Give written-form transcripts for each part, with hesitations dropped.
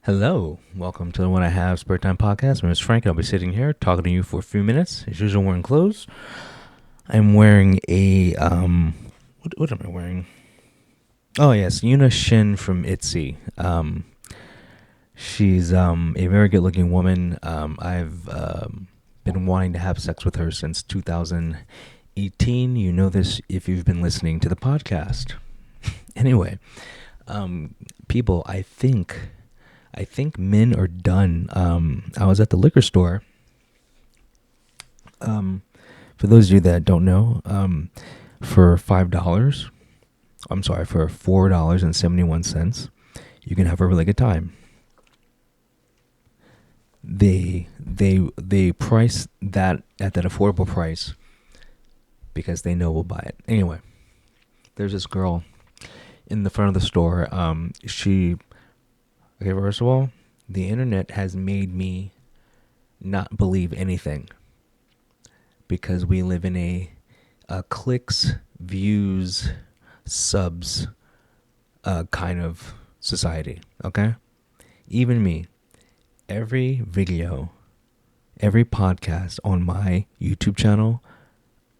Hello, welcome to the When I Have Spare Time podcast. My name is Frank. I'll be sitting here talking to you for a few minutes. As usual, wearing clothes. I'm wearing a What am I wearing? Oh yes, Yuna Shin from ITZY. She's a very good-looking woman. I've been wanting to have sex with her since 2018. You know this if you've been listening to the podcast. Anyway, people, I think men are done. I was at the liquor store. For those of you that don't know, for $5, I'm sorry, for $4.71, you can have a really good time. They price that at that affordable price because they know we'll buy it. Anyway, there's this girl in the front of the store. Okay, first of all, the internet has made me not believe anything because we live in a clicks, views, subs kind of society, okay? Even me, every video, every podcast on my YouTube channel,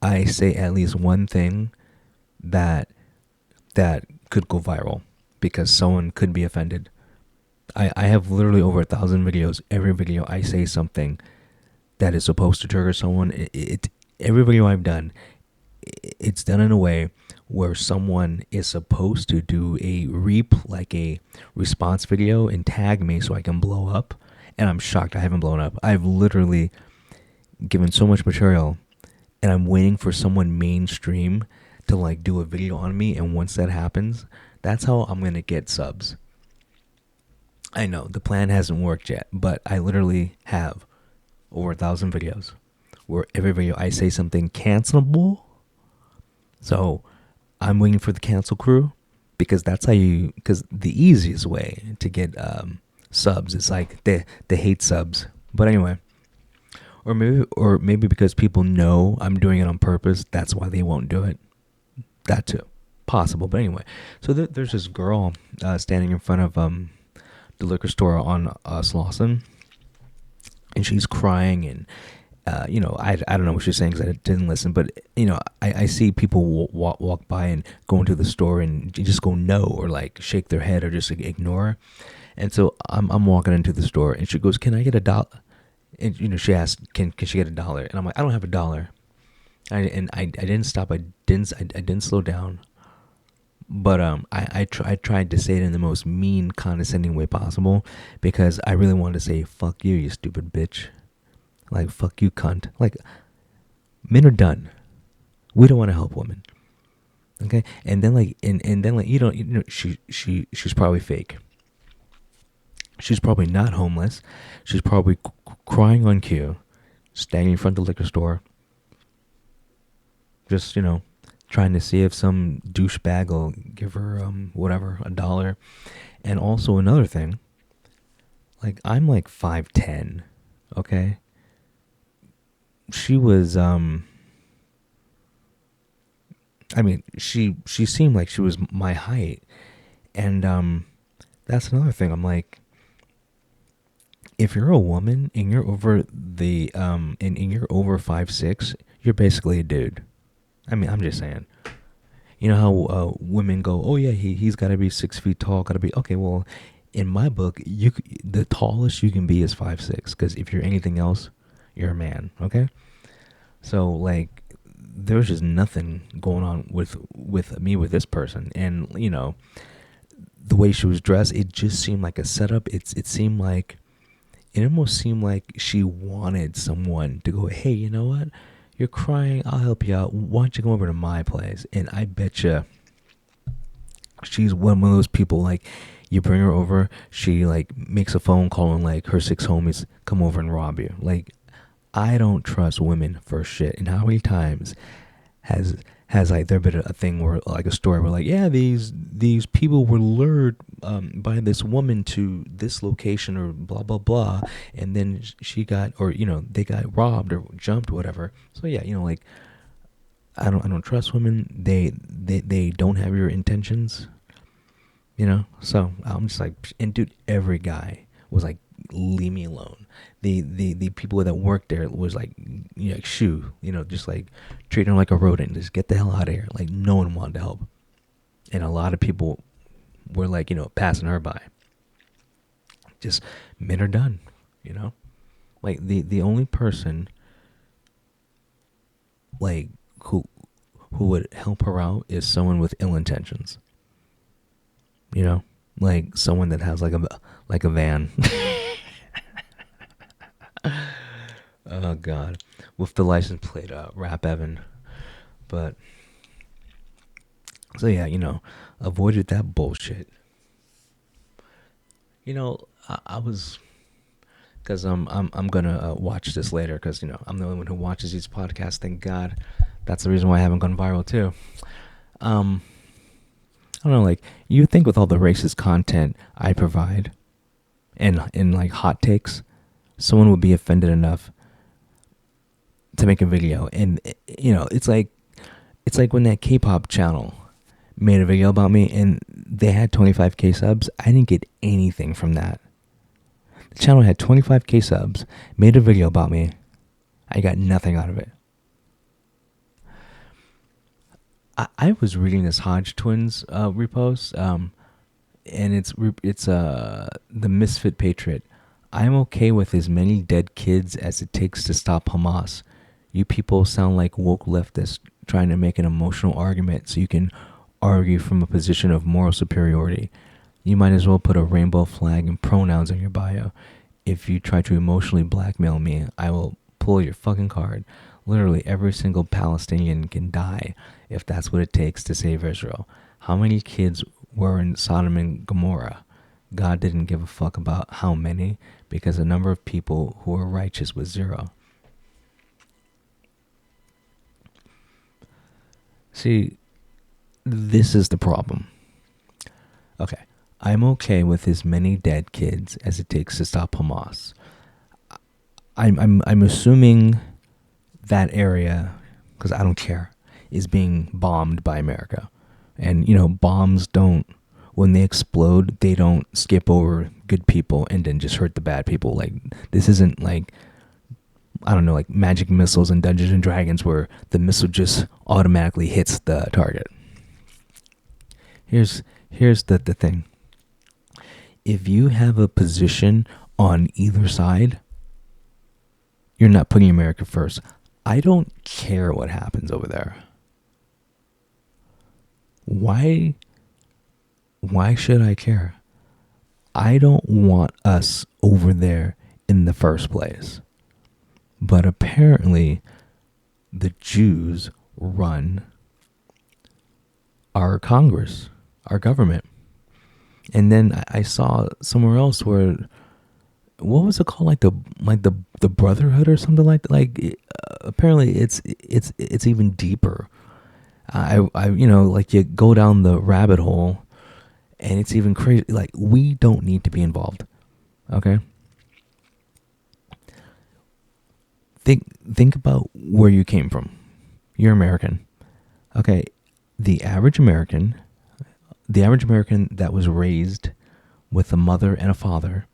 I say at least one thing that could go viral because someone could be offended. I have literally over 1,000 videos. Every video I say something that is supposed to trigger someone. Every video I've done, it's done in a way where someone is supposed to do a like a response video and tag me so I can blow up. And I'm shocked I haven't blown up. I've literally given so much material and I'm waiting for someone mainstream to like do a video on me. And once that happens, that's how I'm going to get subs. I know the plan hasn't worked yet, but I literally have over 1,000 videos where every video I say something cancelable. So I'm waiting for the cancel crew because because the easiest way to get subs is like they hate subs. But anyway, or maybe because people know I'm doing it on purpose, that's why they won't do it. That too, possible. But anyway, so there's this girl standing in front of the liquor store on Slauson, and she's crying and I don't know what she's saying because I didn't listen, but I see people walk by and go into the store and just go no or like shake their head or just like, ignore. And so I'm walking into the store and she goes, "Can I get $1?" And she asked, "Can she get $1?" And I'm like, "I don't have $1." I didn't stop. I didn't slow down. But I tried to say it in the most mean, condescending way possible because I really wanted to say, "Fuck you, you stupid bitch." Like, "Fuck you, cunt." Like, men are done. We don't want to help women. Okay? And then like she's probably fake. She's probably not homeless. She's probably crying on cue, standing in front of the liquor store. Just, trying to see if some douchebag will give her whatever, $1. And also another thing, like I'm like 5'10", okay? She was she seemed like she was my height. And that's another thing. I'm like, if you're a woman and you're over and you're over 5'6", you're basically a dude. I mean, I'm just saying. You know how women go, "Oh yeah, he's got to be 6 feet tall, got to be." Okay, well, in my book, the tallest you can be is 5'6", because if you're anything else, you're a man. Okay, so like, there's just nothing going on with me with this person, and the way she was dressed, it just seemed like a setup. It almost seemed like she wanted someone to go, "Hey, you know what? You're crying. I'll help you out. Why don't you come over to my place?" And I bet you she's one of those people, like, you bring her over, she, like, makes a phone call and, like, her 6 homies come over and rob you. Like, I don't trust women for shit. And how many times has like there been a thing where, like, a story where, like, yeah, these people were lured by this woman to this location or blah blah blah, and then she got, or they got robbed or jumped or whatever. So yeah, like, I don't trust women. They don't have your intentions. So I'm just like, and dude, every guy was like, leave me alone. The people that worked there was like, like shoo, just like treating her like a rodent. Just get the hell out of here. Like no one wanted to help, and a lot of people were like, passing her by. Just men are done, Like the only person like who would help her out is someone with ill intentions. Like someone that has like a van. Oh God, with the license plate Rap Evan. But so yeah, avoided that bullshit. I was, because I'm gonna watch this later, because I'm the only one who watches these podcasts. Thank God. That's the reason why I haven't gone viral too. I don't know, like, you think with all the racist content I provide and in like hot takes, someone would be offended enough to make a video. And it's like when that K-pop channel made a video about me and they had 25k subs. I didn't get anything from that. The channel had 25k subs, made a video about me. I got nothing out of it. I was reading this Hodge Twins repost, and it's the Misfit Patriot. I'm okay with as many dead kids as it takes to stop Hamas. You people sound like woke leftists trying to make an emotional argument so you can argue from a position of moral superiority. You might as well put a rainbow flag and pronouns in your bio. If you try to emotionally blackmail me, I will pull your fucking card. Literally every single Palestinian can die if that's what it takes to save Israel. How many kids were in Sodom and Gomorrah? God didn't give a fuck about how many, because the number of people who were righteous was 0. See, this is the problem. Okay, I'm okay with as many dead kids as it takes to stop Hamas. I'm assuming that area, because I don't care, is being bombed by America. And, bombs don't, when they explode, they don't skip over good people and then just hurt the bad people. Like, this isn't like, I don't know, like magic missiles in Dungeons and Dragons where the missile just automatically hits the target. Here's the thing. If you have a position on either side, you're not putting America first. I don't care what happens over there. Why should I care? I don't want us over there in the first place. But apparently, the Jews run our Congress, our government. And then I saw somewhere else where, what was it called, like the Brotherhood or something like that. Like apparently it's even deeper. I like you go down the rabbit hole, and it's even crazy. Like, we don't need to be involved. Okay. Think about where you came from. You're American. Okay. The average American that was raised with a mother and a father,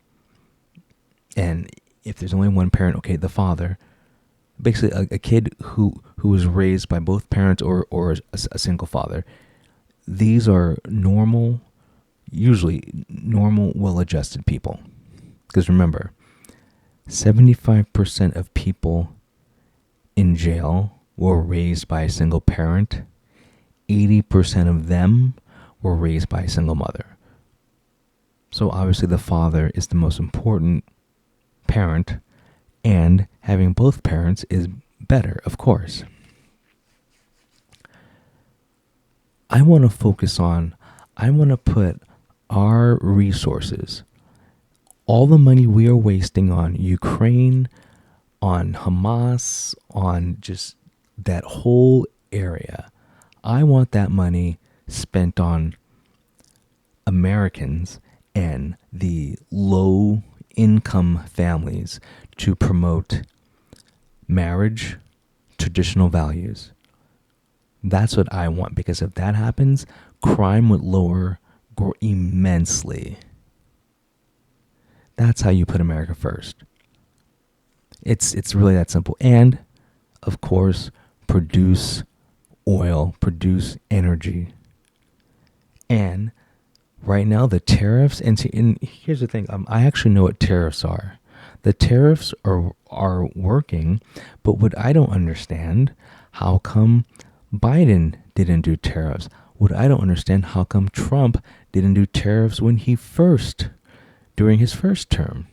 and if there's only one parent, okay, the father, basically a kid who was raised by both parents or a single father. These are usually normal, well-adjusted people. Because remember, 75% of people in jail were raised by a single parent. 80% of them were raised by a single mother. So obviously the father is the most important parent, and having both parents is better, of course. I want to put our resources, all the money we are wasting on Ukraine, on Hamas, on just that whole area. I want that money spent on Americans and the low income families to promote marriage, traditional values. That's what I want, because if that happens, crime would lower immensely. That's how you put America first. It's really that simple. And of course, produce oil, produce energy. And right now the tariffs, and here's the thing, I actually know what tariffs are. The tariffs are working, but what I don't understand, how come Biden didn't do tariffs? What I don't understand, how come Trump didn't do tariffs during his first term?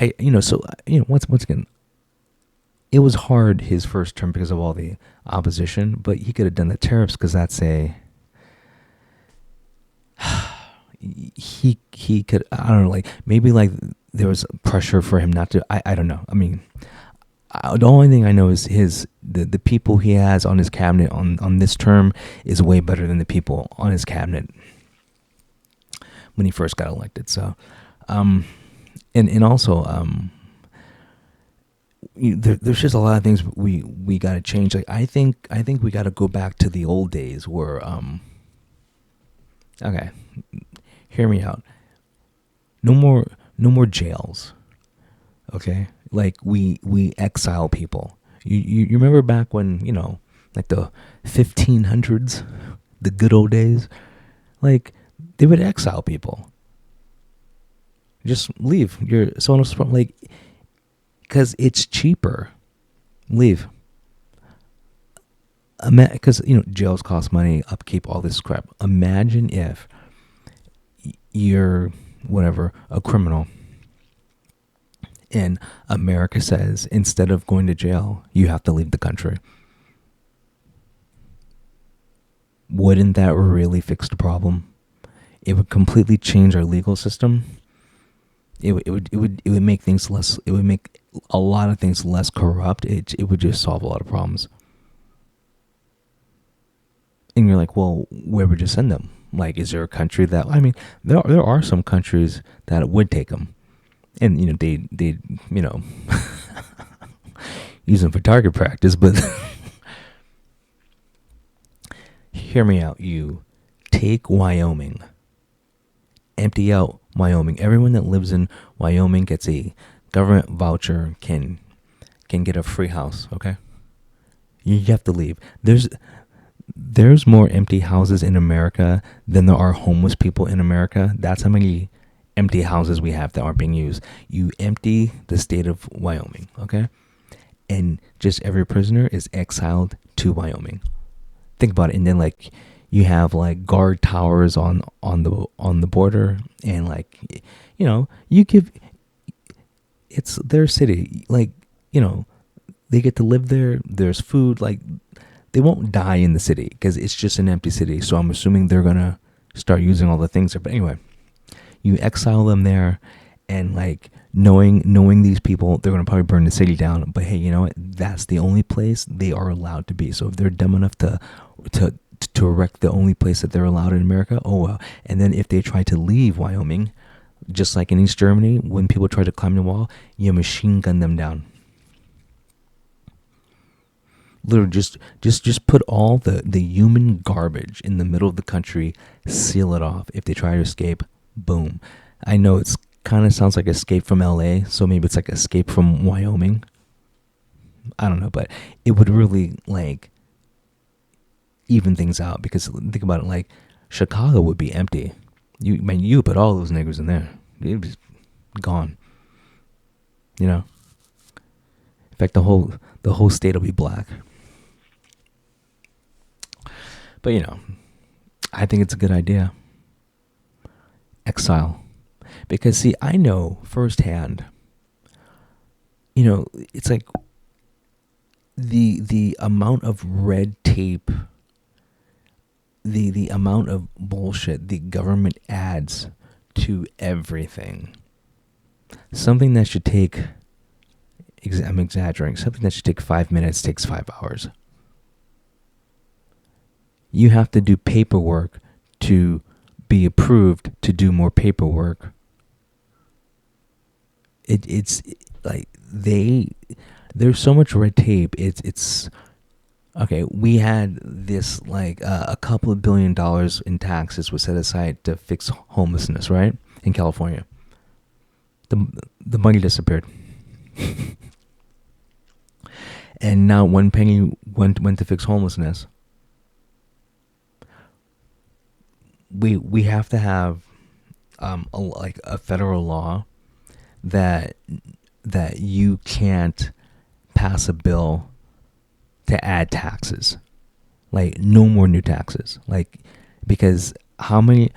Once again, it was hard his first term because of all the opposition, but he could have done the tariffs because that's he could, I don't know, like maybe like there was pressure for him not to. I don't know. I mean, the only thing I know is the people he has on his cabinet on this term is way better than the people on his cabinet when he first got elected. So, and also there's just a lot of things we got to change. Like I think we got to go back to the old days where okay, hear me out. No more jails. Okay, like we exile people. You remember back when, like the 1500s, the good old days, like they would exile people. Just leave. You're so like, because it's cheaper. Leave. Because jails cost money, upkeep, all this crap. Imagine if you're whatever, a criminal, and America says instead of going to jail, you have to leave the country. Wouldn't that really fix the problem? It would completely change our legal system. It would make things less. It would make a lot of things less corrupt. It would just solve a lot of problems. And you're like, well, where would you send them? Like, is there a country that? I mean, there are some countries that would take them, and they use them for target practice. But hear me out. You take Wyoming, empty out Wyoming. Everyone that lives in Wyoming gets a government voucher, can get a free house. Okay, you have to leave. There's more empty houses in America than there are homeless people in America. That's how many empty houses we have that aren't being used. You empty the state of Wyoming, okay? And just every prisoner is exiled to Wyoming. Think about it. And then like you have like guard towers on the border, and like you give, it's their city. Like, they get to live there. There's food. Like, they won't die in the city because it's just an empty city. So I'm assuming they're going to start using all the things there. But anyway, you exile them there, and like knowing these people, they're going to probably burn the city down. But hey, you know what? That's the only place they are allowed to be. So if they're dumb enough to erect the only place that they're allowed in America, oh well. And then if they try to leave Wyoming, just like in East Germany, when people try to climb the wall, you machine gun them down. Literally, just put all the human garbage in the middle of the country, seal it off. If they try to escape, boom. I know it's kind of sounds like Escape from LA, so maybe it's like Escape from Wyoming. I don't know, but it would really like even things out, because think about it, like Chicago would be empty. You put all those niggers in there, it'd be gone. In fact, the whole state will be black. But I think it's a good idea. Exile. Because see, I know firsthand, it's like the amount of red tape, the amount of bullshit the government adds to everything. Something that should take, I'm exaggerating, something that should take 5 minutes takes 5 hours. You have to do paperwork to be approved to do more paperwork. It's like there's so much red tape. It's Okay, we had this like a couple of $1 billion in taxes was set aside to fix homelessness, right? In California. The the money disappeared. And now one penny went to fix homelessness. We have to have like a federal law that you can't pass a bill to add taxes. Like no more new taxes. Like because how many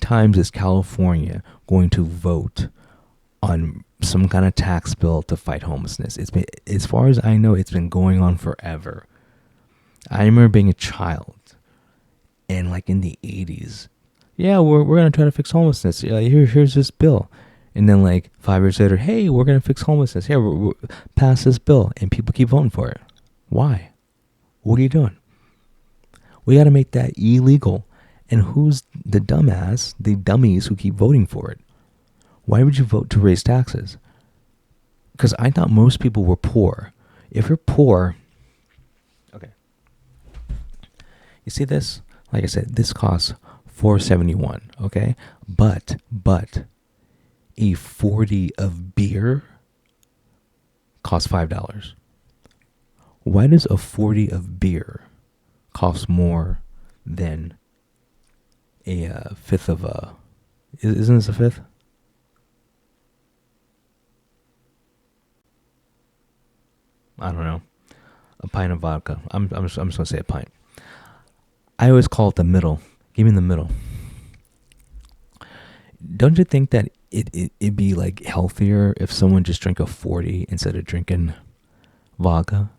times is California going to vote on some kind of tax bill to fight homelessness? It's been, as far as I know, it's been going on forever. I remember being a child and like in the 80s. Yeah, we're going to try to fix homelessness. Yeah, here's this bill. And then like 5 years later, hey, we're going to fix homelessness. Yeah, we're pass this bill and people keep voting for it. Why? What are you doing? We got to make that illegal. And who's the dumbass, the dummies who keep voting for it? Why would you vote to raise taxes? Because I thought most people were poor. If you're poor, okay. You see this? Like I said, this costs $4.71. Okay, but a 40 of beer costs $5. Why does a 40 of beer cost more than a fifth of a? Isn't this a fifth? I don't know. A pint of vodka. I'm just gonna say a pint. I always call it the middle. Give me the middle. Don't you think that it'd be like healthier if someone just drank a 40 instead of drinking vodka?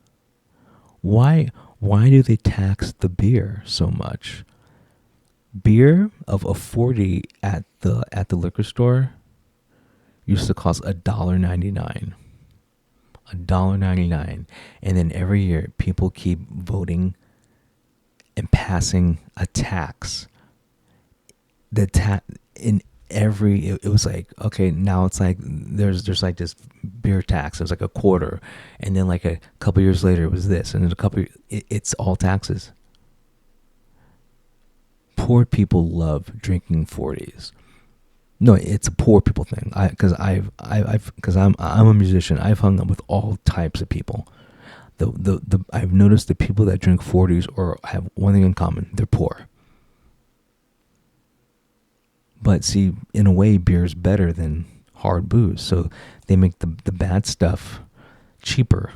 Why do they tax the beer so much? Beer of a 40 at the liquor store used to cost $1.99. $1.99. And then every year people keep voting and passing a tax. The in every it was like, okay, now it's like there's like this beer tax. It was like a quarter, and then like a couple years later it was this, and then it's all taxes. Poor people love drinking 40s. No, it's a poor people thing. Because I'm a musician. I've hung up with all types of people. The I've noticed the people that drink 40s or have one thing in common: they're poor. But see, in a way, beer is better than hard booze, so they make the bad stuff cheaper.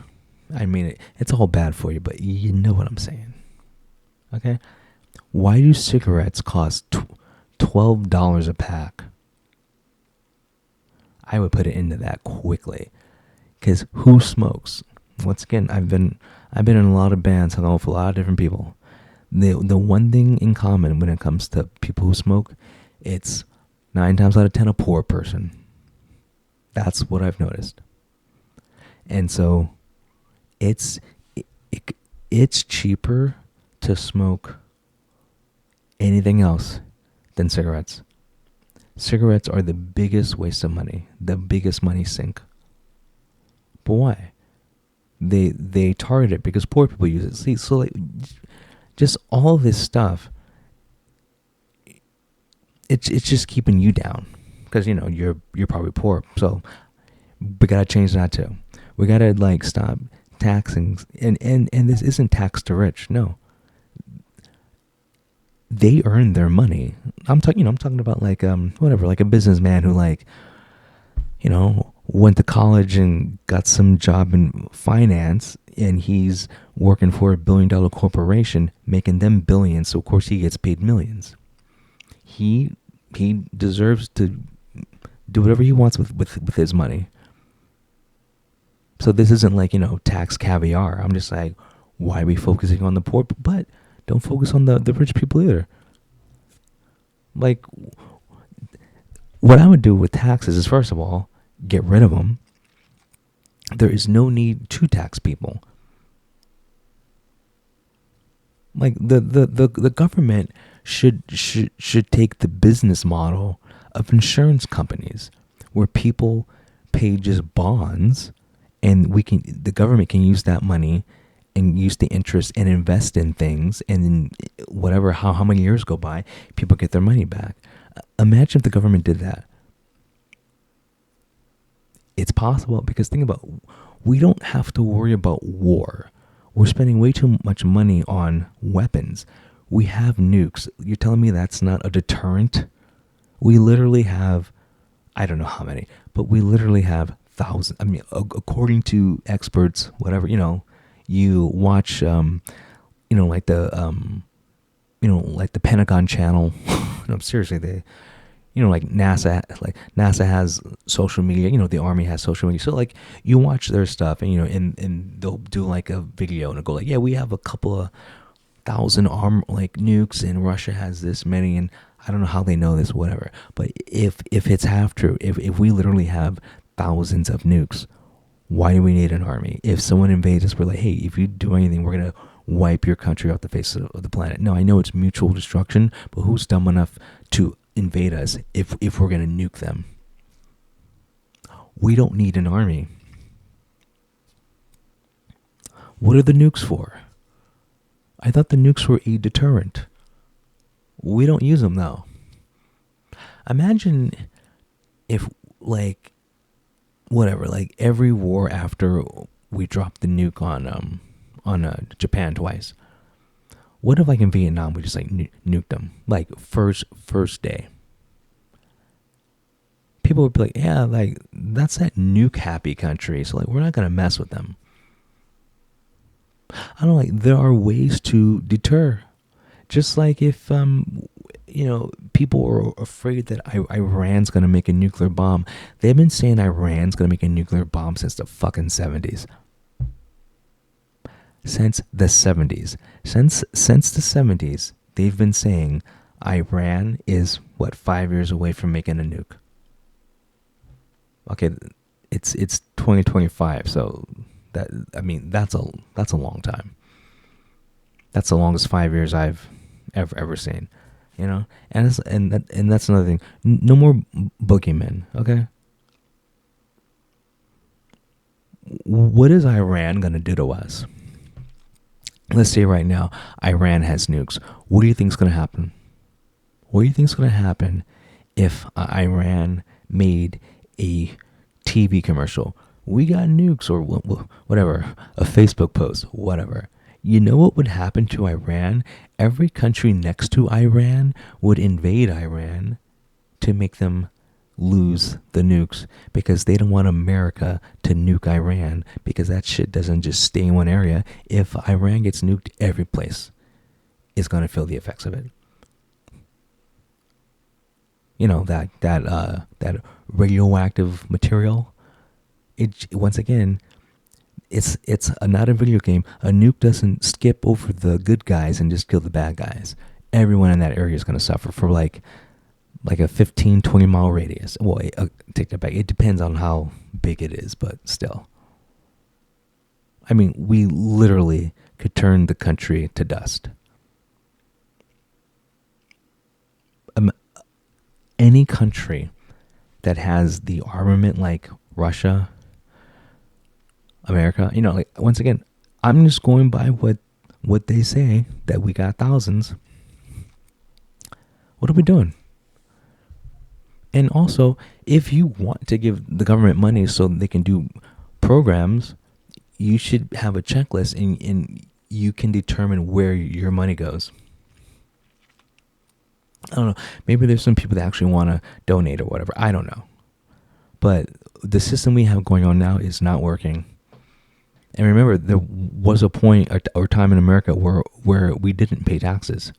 I mean, it's all bad for you, but you know what I'm saying, okay? Why do cigarettes cost $12 a pack? I would put it into that quickly, because who smokes? Once again, I've been in a lot of bands, hung out with a lot of different people. The one thing in common when it comes to people who smoke, it's 9 times out of 10 a poor person. That's what I've noticed. And so it's cheaper to smoke anything else than cigarettes. Cigarettes are the biggest waste of money, the biggest money sink. But why? They target it because poor people use it. See, so like just all this stuff, it's just keeping you down because you're probably poor. So we gotta change that too. We gotta like stop taxing, and this isn't tax to rich. No, they earn their money. I'm talking about like whatever, like a businessman who like went to college and got some job in finance, and he's working for $1 billion corporation, making them billions. So of course he gets paid millions. He deserves to do whatever he wants with his money. So this isn't like tax caviar. I'm just like, why are we focusing on the poor? But don't focus on the rich people either. Like, what I would do with taxes is, first of all, get rid of them. There is no need to tax people. Like the government should take the business model of insurance companies, where people pay just bonds, and the government can use that money and use the interest and invest in things, and then whatever, how many years go by, people get their money back. Imagine if the government did that. It's possible, because think about, we don't have to worry about war. We're spending way too much money on weapons. We have nukes. You're telling me that's not a deterrent? We literally have, I don't know how many, but we literally have thousands. I mean, according to experts, whatever, you watch, like like the Pentagon channel. No, seriously, like NASA has social media, the Army has social media. So like you watch their stuff, and and they'll do like a video and go like, yeah, we have a couple of thousand nukes, and Russia has this many, and I don't know how they know this, whatever. But if it's half true, if we literally have thousands of nukes, why do we need an army? If someone invades us, we're like, hey, if you do anything, we're gonna wipe your country off the face of the planet. No, I know it's mutual destruction, but who's dumb enough to invade us if we're gonna nuke them? We don't need an army. What are the nukes for? I thought the nukes were a deterrent. We don't use them though. Imagine if every war after we dropped the nuke on Japan twice. What if in Vietnam we just nuked them first day? People would be like, yeah, that's that nuke happy country, so we're not gonna mess with them. I don't know, there are ways to deter. Just like if people are afraid that Iran's gonna make a nuclear bomb. They've been saying Iran's gonna make a nuclear bomb since the fucking 70s. Since the 70s. Since the 70s, they've been saying Iran is 5 years away from making a nuke. Okay, it's 2025, so that's a long time. That's the longest 5 years I've ever seen, and that's another thing. No more boogeymen, okay? What is Iran gonna do to us? Let's say right now Iran has nukes. What do you think is gonna happen? What do you think is gonna happen if Iran made a TV commercial? We got nukes, or whatever, a Facebook post, whatever. You know what would happen to Iran? Every country next to Iran would invade Iran to make them lose the nukes, because they don't want America to nuke Iran, because that shit doesn't just stay in one area. If Iran gets nuked, every place is going to feel the effects of it. That radioactive material. Once again, it's not a video game. A nuke doesn't skip over the good guys and just kill the bad guys. Everyone in that area is going to suffer for like a 15-20 mile radius. Well, take that back. It depends on how big it is, but still. I mean, we literally could turn the country to dust. Any country that has the armament like Russia, America, once again, I'm just going by what they say, that we got thousands. What are we doing? And also, if you want to give the government money so they can do programs, you should have a checklist, and you can determine where your money goes. I don't know. Maybe there's some people that actually want to donate or whatever. I don't know. But the system we have going on now is not working. And remember, there was a point or time in America where we didn't pay taxes.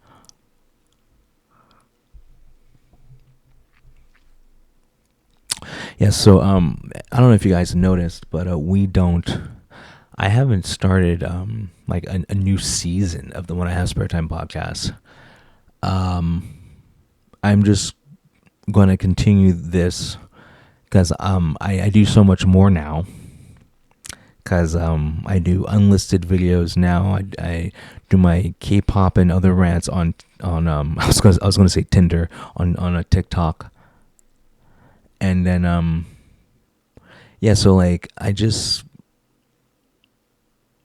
Yeah, so I don't know if you guys noticed, but I haven't started a new season of the When I Have Spare Time podcast. I'm just going to continue this because I do so much more now. Because I do unlisted videos now. I do my K-pop and other rants on I was going to say Tinder, on a TikTok. And then so I just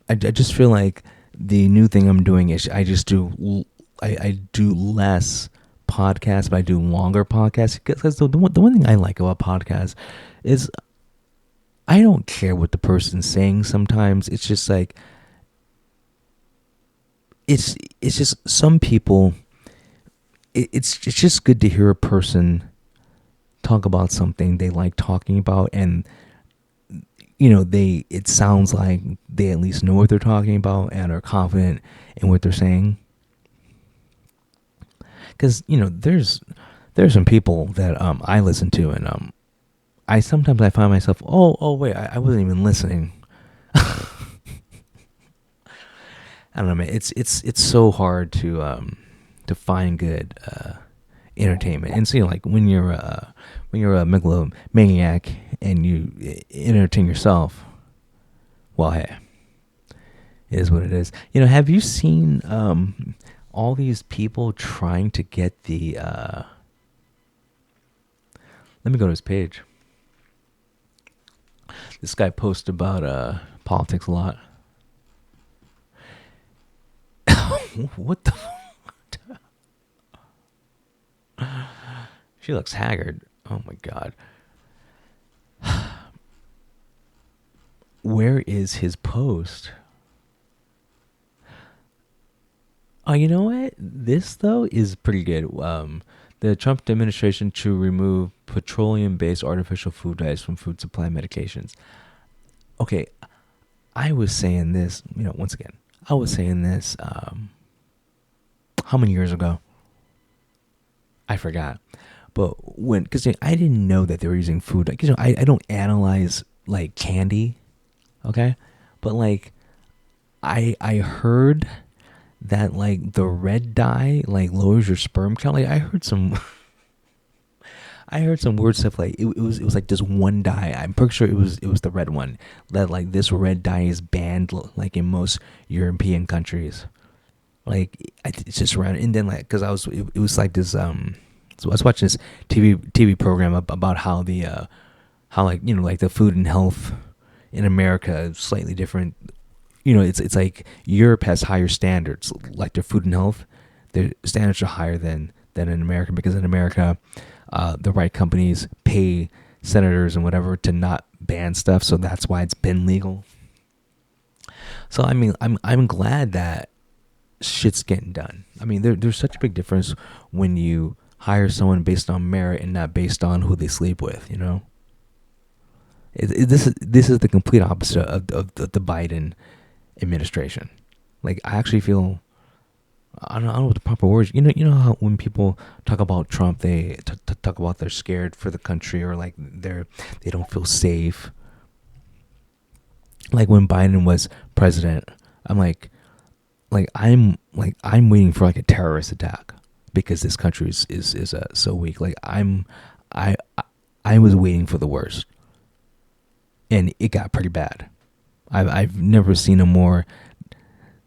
I just feel like the new thing I'm doing is I do less podcasts, but I do longer podcasts, because the one thing I like about podcasts is I don't care what the person's saying. Sometimes it's just like it's just some people. It's just good to hear a person talk about something they like talking about, and it sounds like they at least know what they're talking about and are confident in what they're saying. Because there's some people that I listen to, and I sometimes I find myself, oh wait, I wasn't even listening. I don't know, man. It's so hard to find good entertainment. And so, like when you're a megalomaniac and you entertain yourself, well, hey, it is what it is. Have you seen all these people trying to get the? Let me go to his page. This guy posts about politics a lot. What the? She looks haggard. Oh my god. Where is his post? Oh, you know what? This though is pretty good. The Trump administration to remove petroleum-based artificial food dyes from food supply medications. Okay, I was saying this. Once again, I was saying this. How many years ago? I forgot. But because I didn't know that they were using food. Because I don't analyze like candy, okay? But like, I heard that like the red dye like lowers your sperm count. Like I heard some, I heard some weird stuff. Like it was like this one dye. I'm pretty sure it was the red one. That like this red dye is banned like in most European countries. Like it's just around. And then like because it was like this So I was watching this TV program about how the how like the food and health in America is slightly different. It's like Europe has higher standards, like their food and health. Their standards are higher than in America, because in America, the right companies pay senators and whatever to not ban stuff, so that's why it's been legal. So I mean, I'm glad that shit's getting done. I mean, there's such a big difference when you hire someone based on merit and not based on who they sleep with. This is the complete opposite of the Biden administration. Like I actually feel, I don't know what the proper words. You know how when people talk about Trump, they talk about they're scared for the country, or like they don't feel safe. Like when Biden was president, I'm I'm waiting for like a terrorist attack, because this country is so weak. Like I was waiting for the worst, and it got pretty bad. I've never seen a more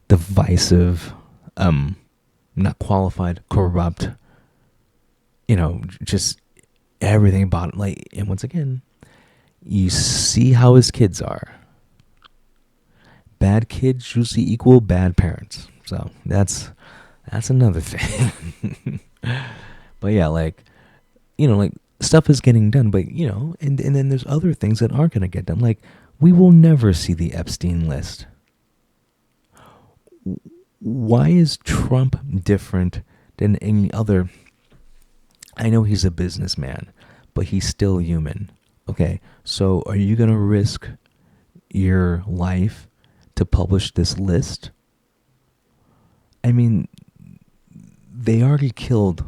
divisive, not qualified, corrupt, just everything about it. Like, and once again, you see how his kids are. Bad kids usually equal bad parents. So that's another thing. But yeah, like, like stuff is getting done, but and then there's other things that aren't going to get done. Like, we will never see the Epstein list. Why is Trump different than any other? I know he's a businessman, but he's still human. Okay, so are you going to risk your life to publish this list? I mean, they already killed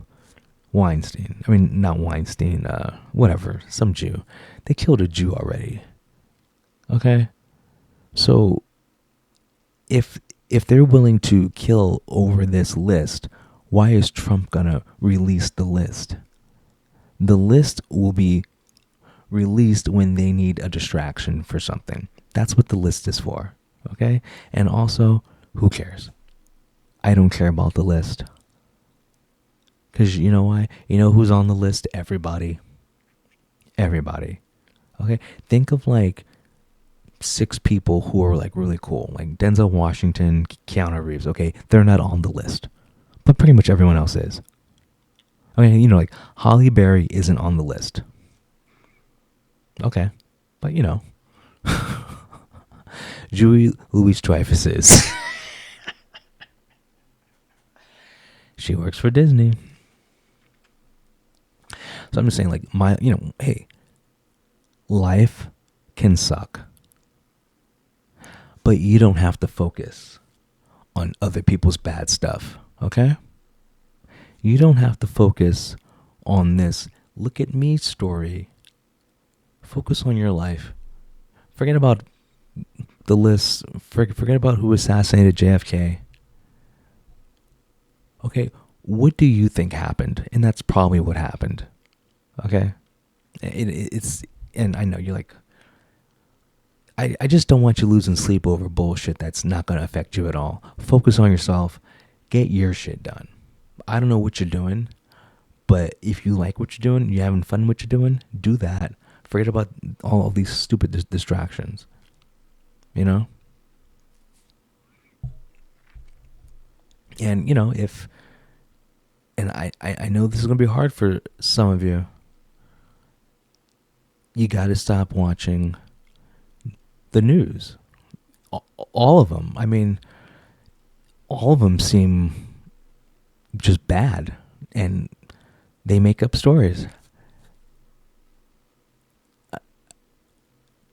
Weinstein. I mean, not Weinstein, whatever, some Jew. They killed a Jew already. Okay? So, if they're willing to kill over this list, why is Trump gonna release the list? The list will be released when they need a distraction for something. That's what the list is for. Okay? And also, who cares? I don't care about the list. Because you know why? You know who's on the list? Everybody. Everybody. Okay? Think of like 6 people who are like really cool, like Denzel Washington, Keanu Reeves. Okay, they're not on the list, but pretty much everyone else is. Okay, you know, like Holly Berry isn't on the list. Okay, but you know, Julie Louis-Dreyfus is. She works for Disney. So I'm just saying, like, hey, life can suck, but you don't have to focus on other people's bad stuff, okay? You don't have to focus on this look at me story. Focus on your life. Forget about the list. Forget about who assassinated JFK. Okay, what do you think happened? And that's probably what happened. Okay? It's, and I know you're like, I just don't want you losing sleep over bullshit that's not going to affect you at all. Focus on yourself. Get your shit done. I don't know what you're doing, but if you like what you're doing, you're having fun with what you're doing, do that. Forget about all of these stupid distractions. You know? And, you know, I know this is going to be hard for some of you. You got to stop watching the news. All of them. I mean, all of them seem just bad, and they make up stories.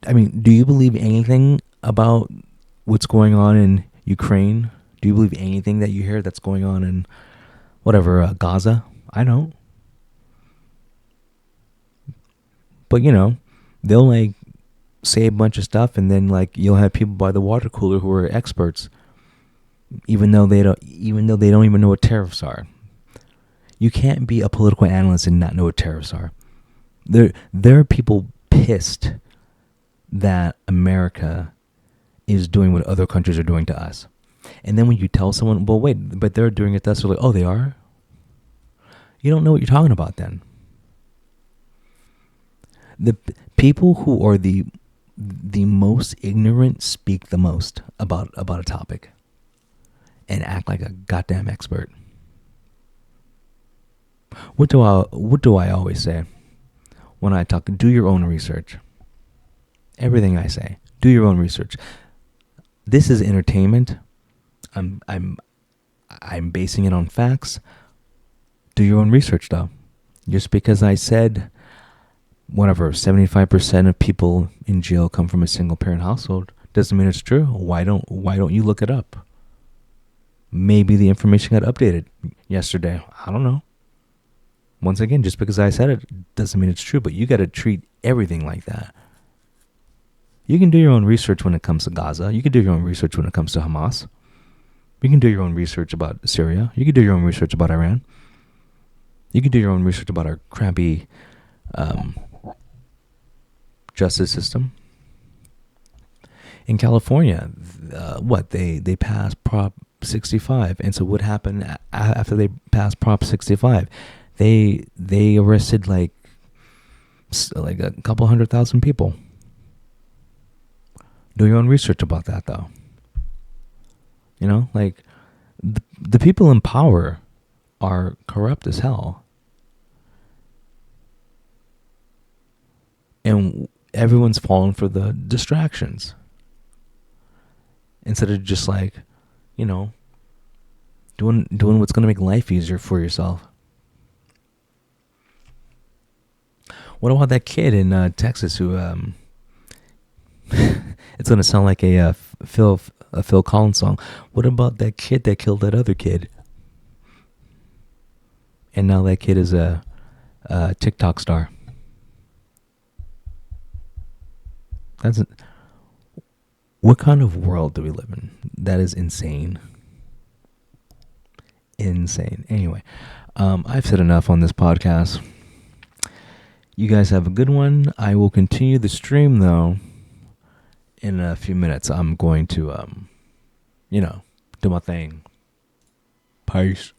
I mean, do you believe anything about what's going on in Ukraine? Do you believe anything that you hear that's going on in Gaza? I don't. But you know, they'll like say a bunch of stuff, and then like you'll have people by the water cooler who are experts, even though they don't even know what tariffs are. You can't be a political analyst and not know what tariffs are. There are people pissed that America is doing what other countries are doing to us. And then when you tell someone, well, wait, but they're doing it to us, they're like, oh, they are? You don't know what you're talking about then. The people who are the most ignorant speak the most about a topic and act like a goddamn expert. What do I always say when I talk? Do your own research. Everything I say, do your own research. This is entertainment. I'm basing it on facts. Do your own research, though. Just because I said 75% of people in jail come from a single parent household doesn't mean it's true. Why don't you look it up? Maybe the information got updated yesterday. I don't know. Once again, just because I said it doesn't mean it's true, but you got to treat everything like that. You can do your own research when it comes to Gaza. You can do your own research when it comes to Hamas. You can do your own research about Syria. You can do your own research about Iran. You can do your own research about our crappy justice system. In California, they passed Prop 65, and so what happened after they passed Prop 65? They arrested like a couple 100,000 people. Do your own research about that, though. You know, like the people in power are corrupt as hell, and everyone's falling for the distractions instead of just like, you know, doing what's going to make life easier for yourself. What about that kid in Texas who it's going to sound like a Phil Collins song. What about that kid that killed that other kid? And now that kid is a TikTok star. What kind of world do we live in? That is insane. Insane. Anyway, I've said enough on this podcast. You guys have a good one. I will continue the stream, though. In a few minutes, I'm going to, do my thing. Peace.